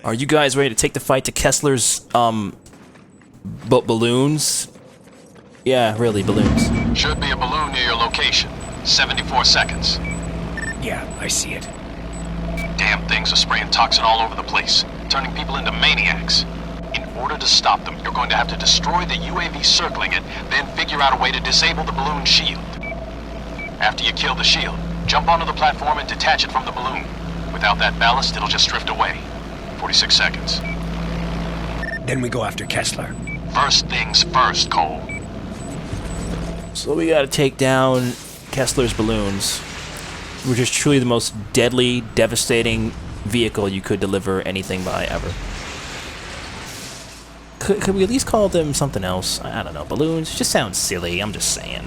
Are you guys ready to take the fight to Kessler's, balloons? Yeah, really, balloons. Should be a balloon near your location. 74 seconds. Yeah, I see it. Damn things are spraying toxin all over the place, turning people into maniacs. In order to stop them, you're going to have to destroy the UAV circling it, then figure out a way to disable the balloon shield. After you kill the shield, jump onto the platform and detach it from the balloon. Without that ballast, it'll just drift away. 46 seconds. Then we go after Kessler. First things first, Cole. So we gotta take down Kessler's balloons, which is truly the most deadly, devastating vehicle you could deliver anything by ever. Could we at least call them something else? I don't know, balloons? Just sounds silly, I'm just saying.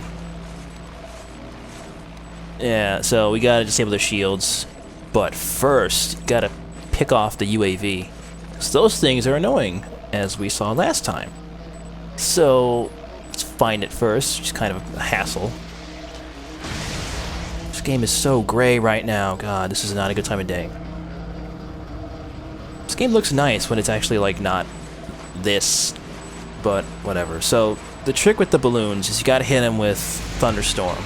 Yeah, so we gotta disable their shields, but first, gotta pick off the UAV. So those things are annoying, as we saw last time. So, let's find it first, just kind of a hassle. This game is so gray right now, god, this is not a good time of day. This game looks nice when it's actually, like, not this, but whatever. So, the trick with the balloons is you gotta hit them with Thunderstorm.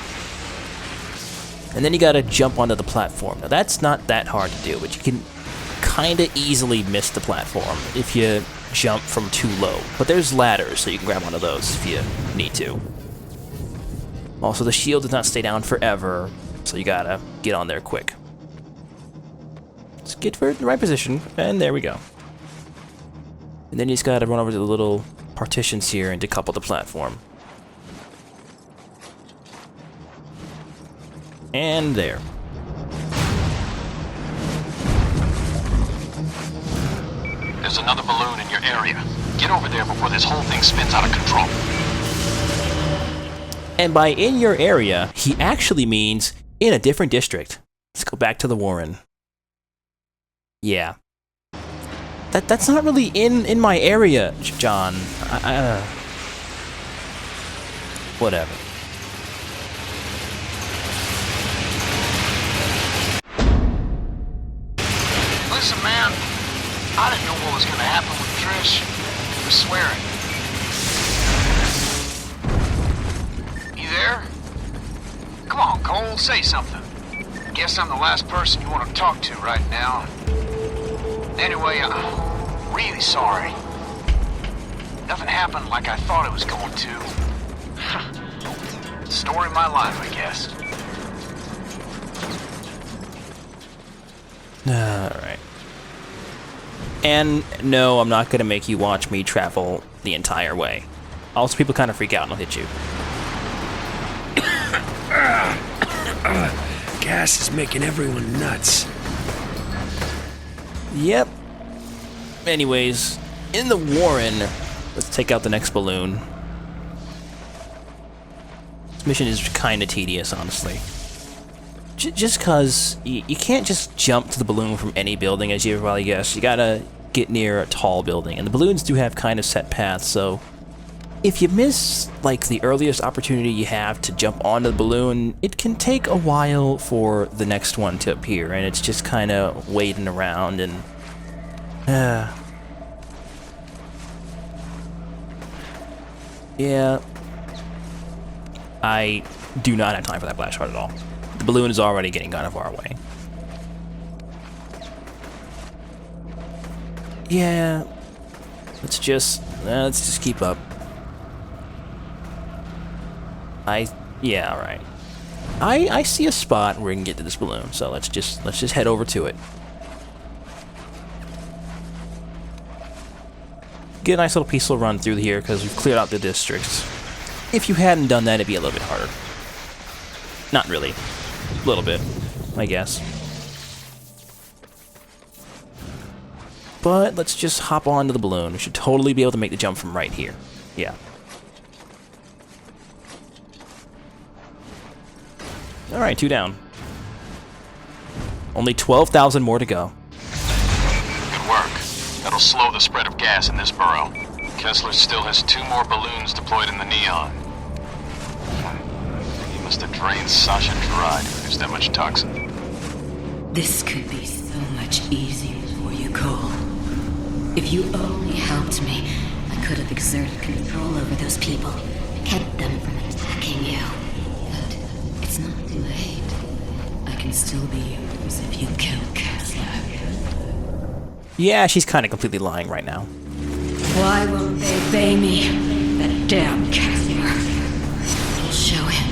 And then you gotta jump onto the platform. Now, that's not that hard to do, but you can kinda easily miss the platform if you jump from too low. But there's ladders, so you can grab onto those if you need to. Also, the shield does not stay down forever, so you gotta get on there quick. Let's get for the right position, and there we go. And then you just gotta run over to the little partitions here and decouple the platform. And there. There's another balloon in your area. Get over there before this whole thing spins out of control. And by in your area, he actually means in a different district. Let's go back to the Warren. Yeah. That's not really in my area, John. Whatever. Listen, man, I didn't know what was gonna happen with Trish. I swear it. You there? Come on, Cole, say something. Guess I'm the last person you want to talk to right now. Anyway, I'm really sorry. Nothing happened like I thought it was going to. Story of my life, I guess. Alright. And no, I'm not gonna make you watch me travel the entire way. Also, people kind of freak out and I'll hit you. Gas is making everyone nuts. Yep. Anyways, in the Warren, let's take out the next balloon. This mission is kind of tedious, honestly. Just because you can't just jump to the balloon from any building, as you probably guessed. You gotta get near a tall building, and the balloons do have kind of set paths, so if you miss, like, the earliest opportunity you have to jump onto the balloon, it can take a while for the next one to appear, and it's just kind of waiting around, and yeah, I do not have time for that blast shot at all. The balloon is already getting kind of far away. Yeah, let's just keep up. Yeah, alright. I see a spot where we can get to this balloon, so let's just head over to it. Get a nice little peaceful run through here because we've cleared out the districts. If you hadn't done that, it'd be a little bit harder. Not really. A little bit, I guess. But let's just hop onto the balloon. We should totally be able to make the jump from right here. Yeah. Alright, 2 down. Only 12,000 more to go. Good work. That'll slow the spread of gas in this borough. Kessler still has 2 more balloons deployed in the neon. He must have drained Sasha dry to produce that much toxin. This could be so much easier for you, Cole. If you only helped me, I could have exerted control over those people, kept them from attacking you. But it's not too late. I can still be yours if you kill Kessler. Yeah, she's kind of completely lying right now. Why won't they obey me? That damn Kessler. You'll show him,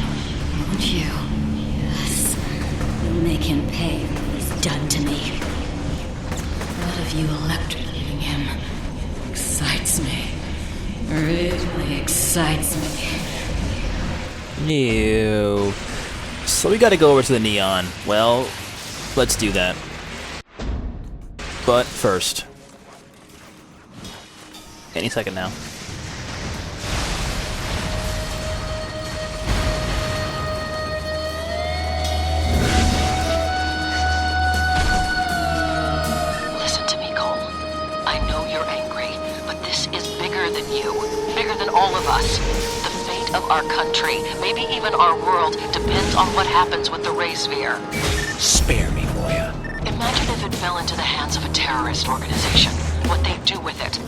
won't you? Yes. You'll make him pay for what he's done to me. What of you electrocuting him excites me. Really excites me. Ew. So we gotta go over to the neon. Well, let's do that. But first. Any second now. Listen to me, Cole. I know you're angry, but this is bigger than you. Bigger than all of us. The fate of our country, maybe even our world, depends on what happens with the Ray Sphere. Spare me, Moya. Imagine if it fell into the hands of a terrorist organization. What they'd do with it.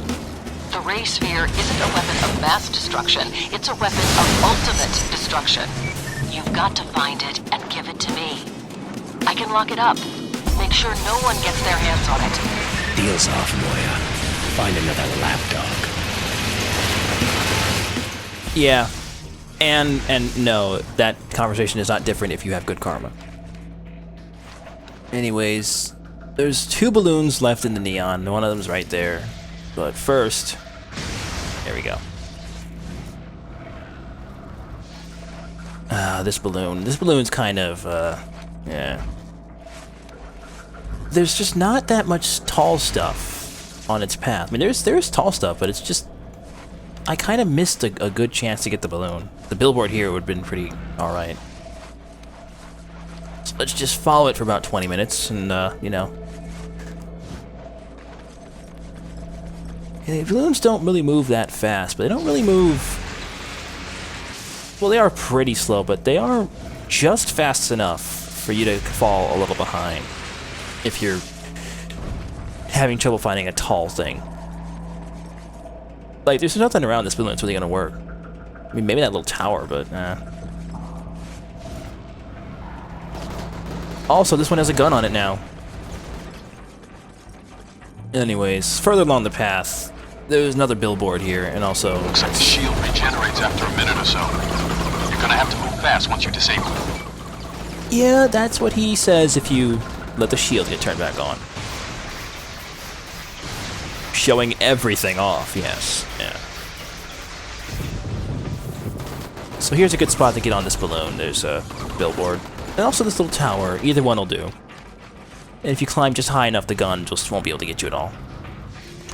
The Ray Sphere isn't a weapon of mass destruction. It's a weapon of ultimate destruction. You've got to find it and give it to me. I can lock it up. Make sure no one gets their hands on it. Deal's off, Moya. Find another lapdog. Yeah. And no, that conversation is not different if you have good karma. Anyways, there's 2 balloons left in the neon. One of them's right there. But first, there we go. This balloon. This balloon's kind of, yeah. There's just not that much tall stuff on its path. I mean, there's tall stuff, but it's just... I kind of missed a good chance to get the balloon. The billboard here would have been pretty alright. So let's just follow it for about 20 minutes, and, you know... Yeah, the balloons don't really move that fast, but they don't really move... Well, they are pretty slow, but they are just fast enough for you to fall a little behind if you're having trouble finding a tall thing. Like, there's nothing around this balloon that's really gonna work. I mean, maybe that little tower, but, Also, this one has a gun on it now. Anyways, further along the path, there's another billboard here, and also... Looks like the shield regenerates after a minute or so. You're gonna have to move fast once you disable it. Yeah, that's what he says if you let the shield get turned back on. Showing everything off, yes. Yeah. So here's a good spot to get on this balloon. There's a billboard. And also this little tower. Either one will do. And if you climb just high enough, the gun just won't be able to get you at all.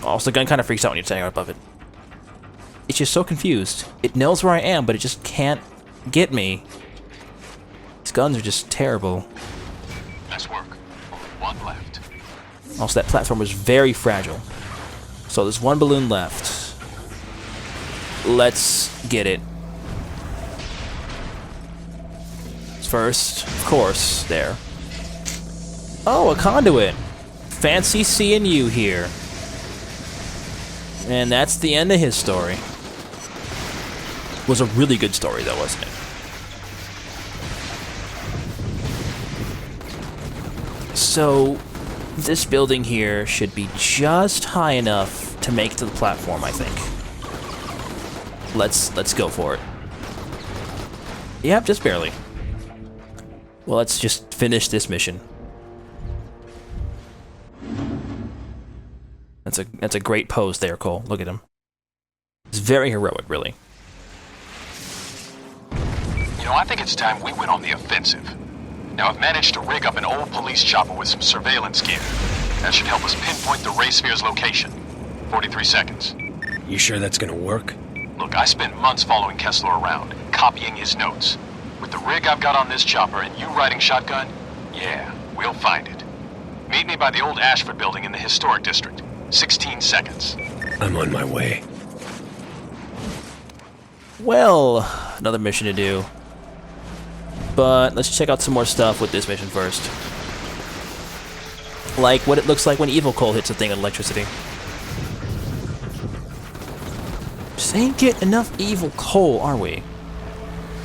Also, the gun kind of freaks out when you're standing above it. It's just so confused. It knows where I am, but it just can't get me. These guns are just terrible. Nice work. Only one left. Also, that platform was very fragile. So there's one balloon left. Let's get it. First, of course, there. Oh, a conduit. Fancy seeing you here. And that's the end of his story. Was a really good story, though, wasn't it? So, this building here should be just high enough to make it to the platform, I think. Let's go for it. Yep, just barely. Well, let's just finish this mission. That's a great pose there, Cole. Look at him. It's very heroic, really. You know, I think it's time we went on the offensive. Now, I've managed to rig up an old police chopper with some surveillance gear. That should help us pinpoint the Ray Sphere's location. 43 seconds. You sure that's gonna work? Look, I spent months following Kessler around, copying his notes. With the rig I've got on this chopper and you riding shotgun, yeah, we'll find it. Meet me by the old Ashford building in the historic district. 16 seconds. I'm on my way. Well, another mission to do. But let's check out some more stuff with this mission first. Like what it looks like when Evil Cole hits a thing with electricity. Just ain't get enough evil coal, are we?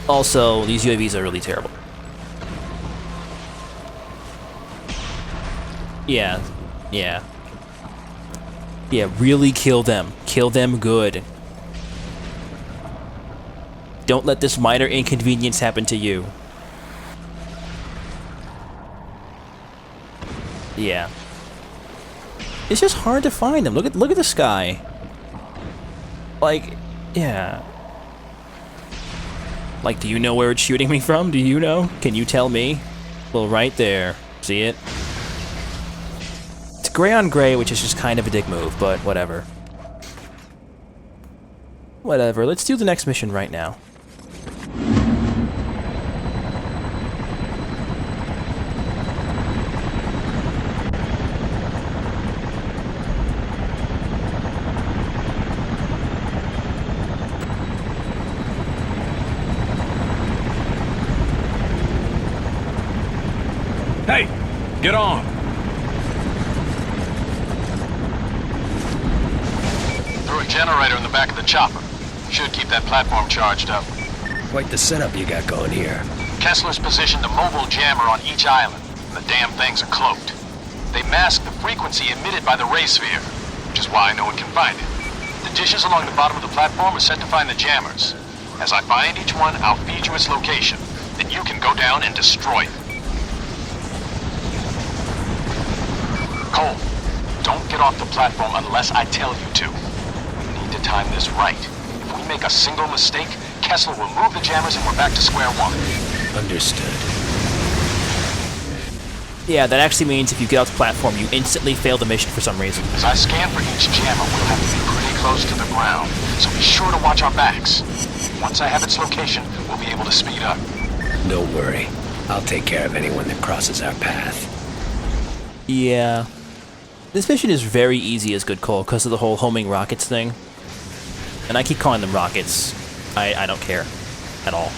Also, these UAVs are really terrible. Yeah. Yeah, really kill them. Kill them good. Don't let this minor inconvenience happen to you. Yeah. It's just hard to find them. Look at the sky. Like, yeah. Like, do you know where it's shooting me from? Do you know? Can you tell me? Well, right there. See it? It's gray on gray, which is just kind of a dick move, but whatever. Whatever, let's do the next mission right now. Hey, get on. Threw a generator in the back of the chopper. Should keep that platform charged up. Quite the setup you got going here. Kessler's positioned a mobile jammer on each island, and the damn things are cloaked. They mask the frequency emitted by the ray sphere, which is why no one can find it. The dishes along the bottom of the platform are set to find the jammers. As I find each one, I'll feed you its location. Then you can go down and destroy it. Cole, don't get off the platform unless I tell you to. We need to time this right. If we make a single mistake, Kessler will move the jammers and we're back to square one. Understood. Yeah, that actually means if you get off the platform, you instantly fail the mission for some reason. As I scan for each jammer, we'll have to be pretty close to the ground, so be sure to watch our backs. Once I have its location, we'll be able to speed up. No worry. I'll take care of anyone that crosses our path. Yeah. This mission is very easy as good, Cole, because of the whole homing rockets thing. And I keep calling them rockets. I don't care. At all.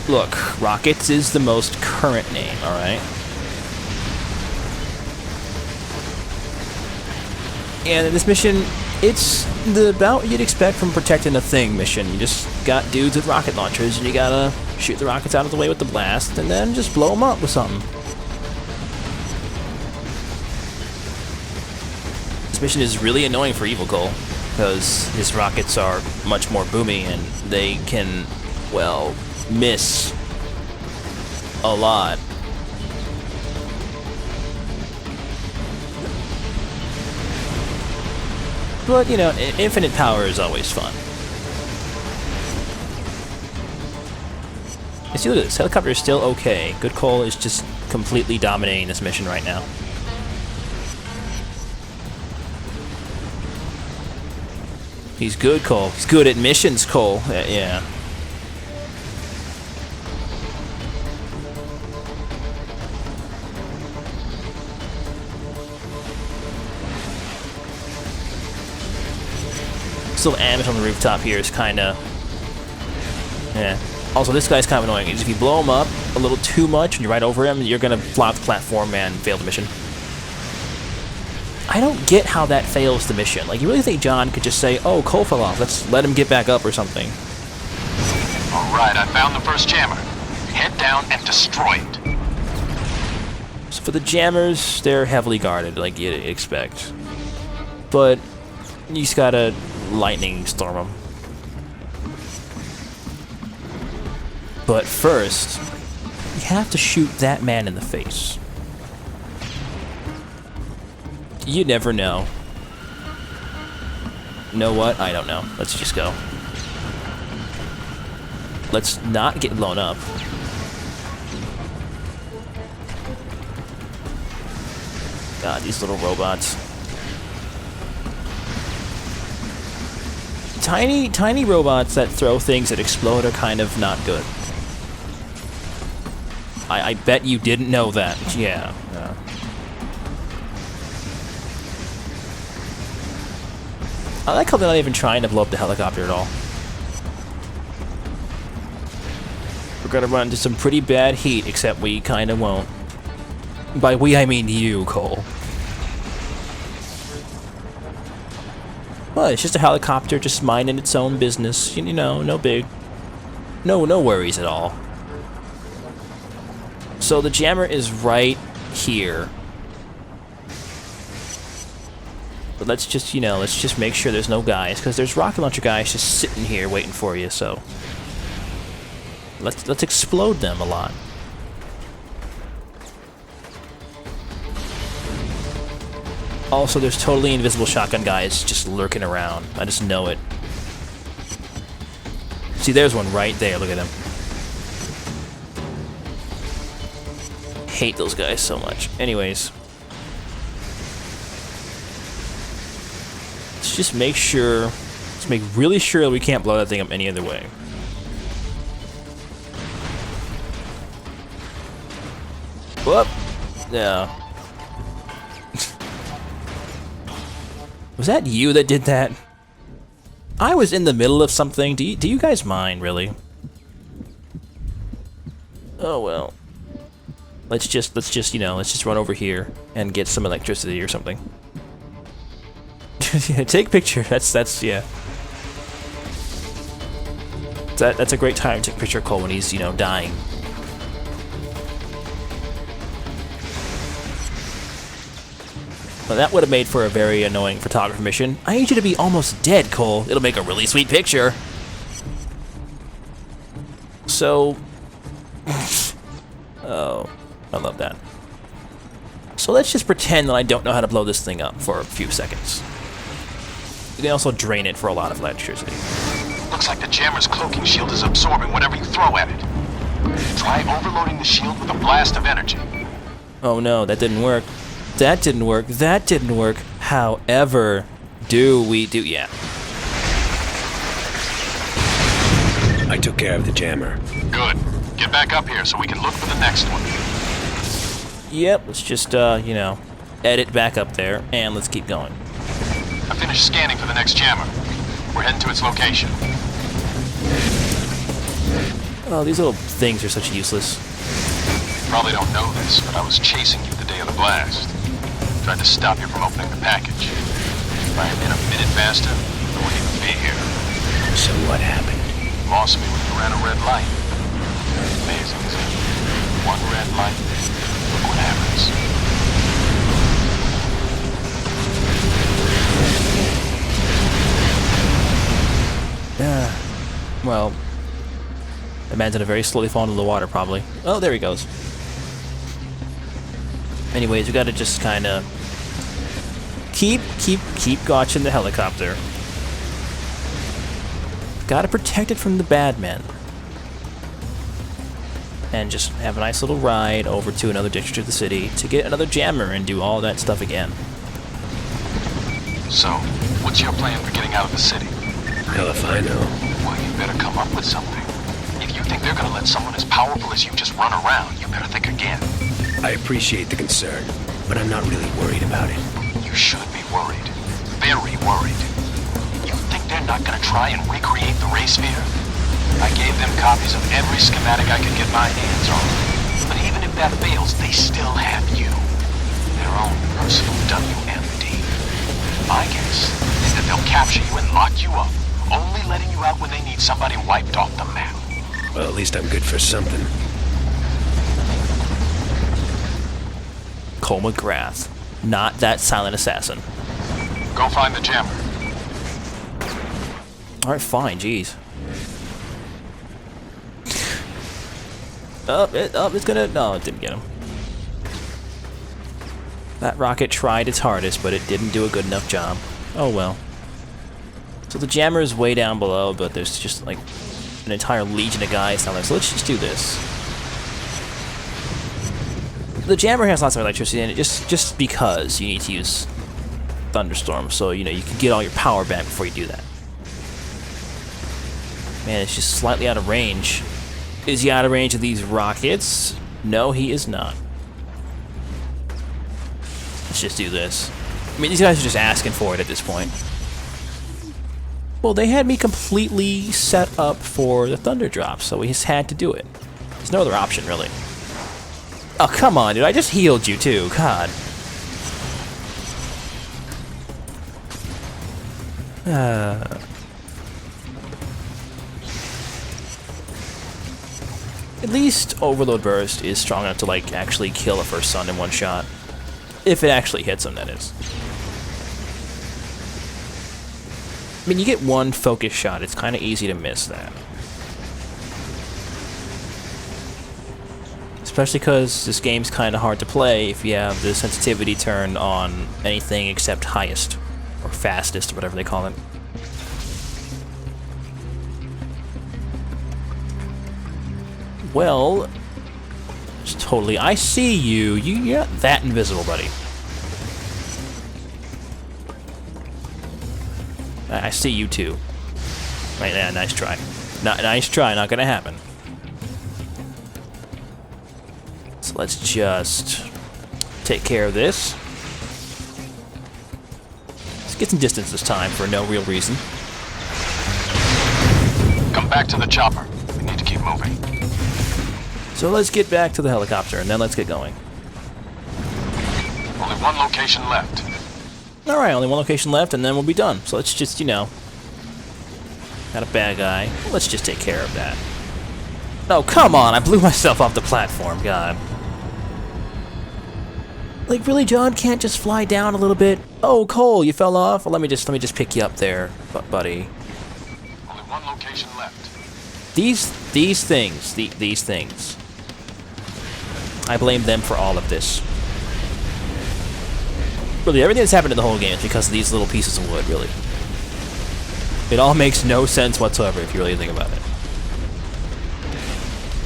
Look, rockets is the most current name, alright? And in this mission, it's about what you'd expect from protecting a thing mission. You just got dudes with rocket launchers, and you gotta shoot the rockets out of the way with the blast, and then just blow them up with something. This mission is really annoying for Evil Cole, because his rockets are much more boomy, and they can, well, miss a lot. But, you know, infinite power is always fun. You see, look at this. Helicopter is still okay. Good Cole is just completely dominating this mission right now. He's good, Cole. He's good at missions, Cole. Yeah. This little ambush on the rooftop here is kind of... yeah. Also, this guy's kind of annoying. If you blow him up a little too much and you're right over him, you're going to fly off the platform and fail the mission. I don't get how that fails the mission. Like, you really think John could just say, oh, Cole fell off, let's let him get back up or something? Alright, I found the first jammer. Head down and destroy it. So for the jammers, they're heavily guarded, like you'd expect. But you just gotta lightning storm them. But first, you have to shoot that man in the face. You never know. Know what? I don't know. Let's just go. Let's not get blown up. God, these little robots. Tiny robots that throw things that explode are kind of not good. I bet you didn't know that. Yeah. I like how they're not even trying to blow up the helicopter at all. We're gonna run into some pretty bad heat, except we kinda won't. By we, I mean you, Cole. Well, it's just a helicopter just minding its own business. You know, no big... No worries at all. So the jammer is right here. But let's just make sure there's no guys, because there's rocket launcher guys just sitting here waiting for you, so... Let's explode them a lot. Also, there's totally invisible shotgun guys just lurking around. I just know it. See, there's one right there. Look at him. Hate those guys so much. Anyways. Let's just make sure... Let's make really sure that we can't blow that thing up any other way. Whoop! No. Was that you that did that? I was in the middle of something. Do you guys mind, really? Oh well. Let's just run over here and get some electricity or something. Yeah, take picture. That's yeah. That's a great time to take a picture of Cole when he's, dying. Well, that would have made for a very annoying photographer mission. I need you to be almost dead, Cole. It'll make a really sweet picture. So... oh, I love that. So let's just pretend that I don't know how to blow this thing up for a few seconds. You can also drain it for a lot of electricity. Looks like the jammer's cloaking shield is absorbing whatever you throw at it. Try overloading the shield with a blast of energy. Oh no, that didn't work. That didn't work. That didn't work. However, yeah. I took care of the jammer. Good. Get back up here so we can look for the next one. Yep, let's just, edit back up there, and let's keep going. I finished scanning for the next jammer. We're heading to its location. Oh, these little things are such useless. You probably don't know this, but I was chasing you the day of the blast. Tried to stop you from opening the package. If I had been a minute faster, I wouldn't even be here. So what happened? Lost me when you ran a red light. Amazing, isn't it? One red light, look what happens. Well, the man's gonna very slowly fall into the water, probably. Oh, there he goes. Anyways, we gotta just kind of keep watching the helicopter. Gotta protect it from the bad men. And just have a nice little ride over to another district of the city to get another jammer and do all that stuff again. So, what's your plan for getting out of the city? Hell if I know. Well, you better come up with something. If you think they're gonna let someone as powerful as you just run around, you better think again. I appreciate the concern, but I'm not really worried about it. You should be worried. Very worried. You think they're not gonna try and recreate the ray sphere? I gave them copies of every schematic I could get my hands on. But even if that fails, they still have you. Their own personal WMD. My guess is that they'll capture you and lock you up, only letting you out when they need somebody wiped off the map. Well, at least I'm good for something. Cole McGrath, not that silent assassin. Go find the jammer. Alright, fine, jeez. It's gonna... No, it didn't get him. That rocket tried its hardest, but it didn't do a good enough job. Oh well. So the jammer is way down below, but there's just like an entire legion of guys down there. So let's just do this. The jammer has lots of electricity in it, just because you need to use thunderstorm, so you can get all your power back before you do that. Man, it's just slightly out of range. Is he out of range of these rockets? No, he is not. Let's just do this. I mean, these guys are just asking for it at this point. Well, they had me completely set up for the thunder drop, so we just had to do it. There's no other option, really. Oh, come on, dude. I just healed you, too. God. At least Overload Burst is strong enough to, like, actually kill a first sun in one shot. If it actually hits him, that is. I mean, you get one focus shot, it's kind of easy to miss that. Especially because this game's kind of hard to play if you have the sensitivity turned on anything except highest, or fastest, or whatever they call it. Well, it's totally, I see you. You're not that invisible, buddy. I see you too. Right, yeah, nice try. Nice try, not gonna happen. So let's just take care of this. Let's get some distance this time for no real reason. Come back to the chopper. We need to keep moving. So let's get back to the helicopter, and then let's get going. Only one location left. Alright, only one location left, and then we'll be done. So let's just, you know... Got a bad guy. Let's just take care of that. Oh, come on! I blew myself off the platform, God. Like, really, John can't just fly down a little bit? Oh, Cole, you fell off? Well, let me just pick you up there, buddy. Only one location left. These things. I blame them for all of this. Really, everything that's happened in the whole game is because of these little pieces of wood, really. It all makes no sense whatsoever if you really think about it.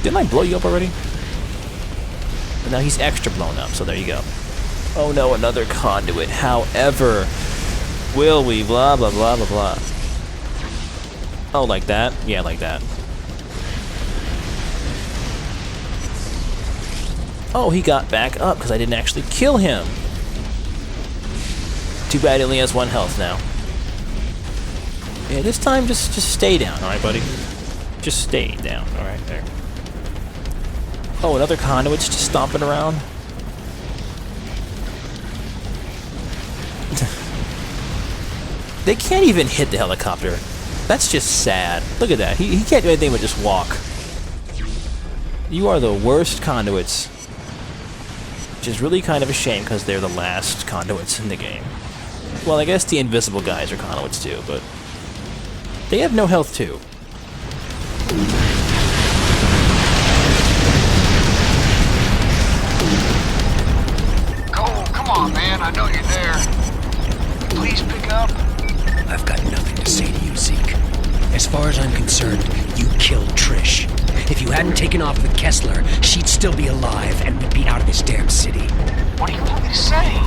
Didn't I blow you up already? But now he's extra blown up, so there you go. Oh no, another conduit. However, will we? Blah, blah, blah, blah, blah. Oh, like that? Yeah, like that. Oh, he got back up because I didn't actually kill him. Too bad he only has 1 health now. Yeah, this time just stay down, alright, buddy? Just stay down, alright, there. Oh, another conduit's just stomping around. They can't even hit the helicopter. That's just sad. Look at that. He can't do anything but just walk. You are the worst conduits. Which is really kind of a shame because they're the last conduits in the game. Well, I guess the invisible guys are conduits too, but they have no health too. Cole, come on, man. I know you're there. Please pick up. I've got nothing to say to you, Zeke. As far as I'm concerned, you killed Trish. If you hadn't taken off with Kessler, she'd still be alive and we'd be out of this damn city. What do you want me to say?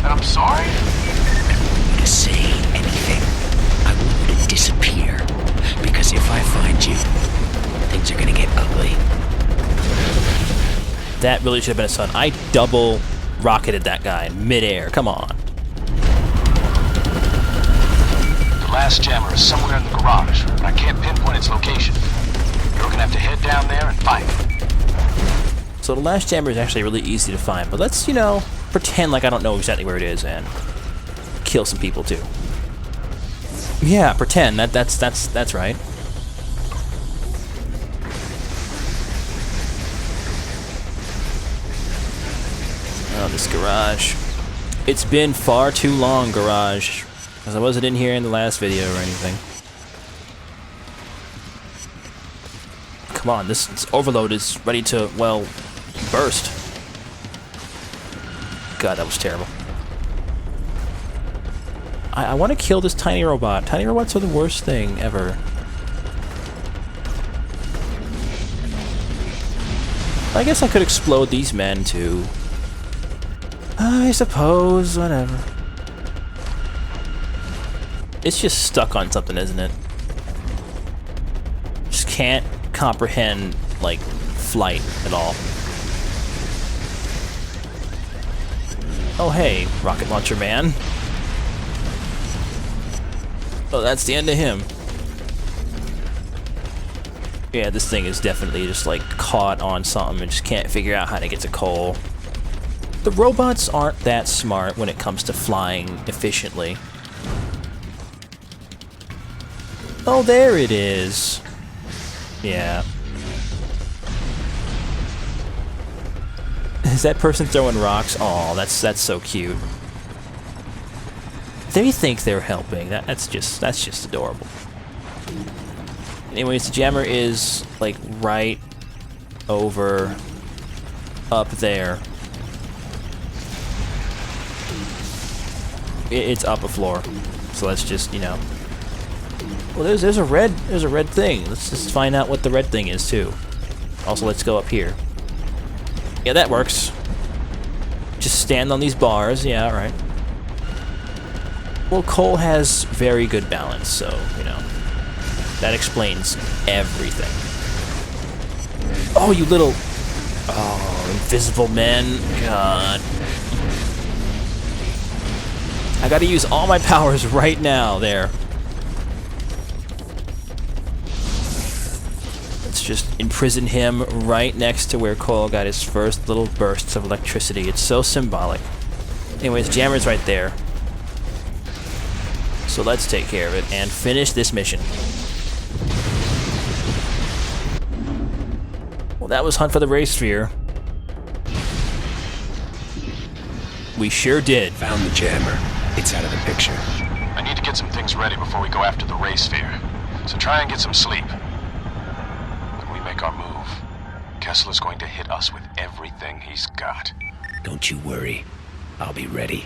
That I'm sorry? I don't want you to say anything. I want you to disappear. Because if I find you, things are gonna get ugly. That really should have been a stun. I double rocketed that guy in midair. Come on. The last jammer is somewhere in the garage, but I can't pinpoint its location. You're gonna have to head down there and find it. So the last jammer is actually really easy to find, but let's, you know, pretend like I don't know exactly where it is and kill some people too. Yeah, pretend. That's right. Oh, this garage. It's been far too long, garage, because I wasn't in here in the last video or anything. Come on, this overload is ready to, well, burst. God, that was terrible. I want to kill this tiny robot. Tiny robots are the worst thing ever. I guess I could explode these men too. I suppose, whatever. It's just stuck on something, isn't it? Just can't comprehend, like, flight at all. Oh hey, rocket launcher man. Oh, that's the end of him. Yeah, this thing is definitely just like caught on something and just can't figure out how to get to Cole. The robots aren't that smart when it comes to flying efficiently. Oh, there it is. Yeah. Is that person throwing rocks? Oh, that's so cute. They think they're helping. That's just adorable. Anyways, the jammer is like right over up there. It's up a floor. So let's just, you know. Well, there's a red thing. Let's just find out what the red thing is too. Also, let's go up here. Yeah, that works. Just stand on these bars. Yeah, all right. Well, Cole has very good balance, so, you know, that explains everything. Oh, you little... Oh, invisible men. God. I gotta use all my powers right now. There. Let's just imprison him right next to where Cole got his first little bursts of electricity. It's so symbolic. Anyways, Jammer's right there. So let's take care of it and finish this mission. Well, that was Hunt for the Ray Sphere. We sure did. Found the jammer. It's out of the picture. I need to get some things ready before we go after the Ray Sphere. So try and get some sleep. When we make our move, Kessler's going to hit us with everything he's got. Don't you worry. I'll be ready.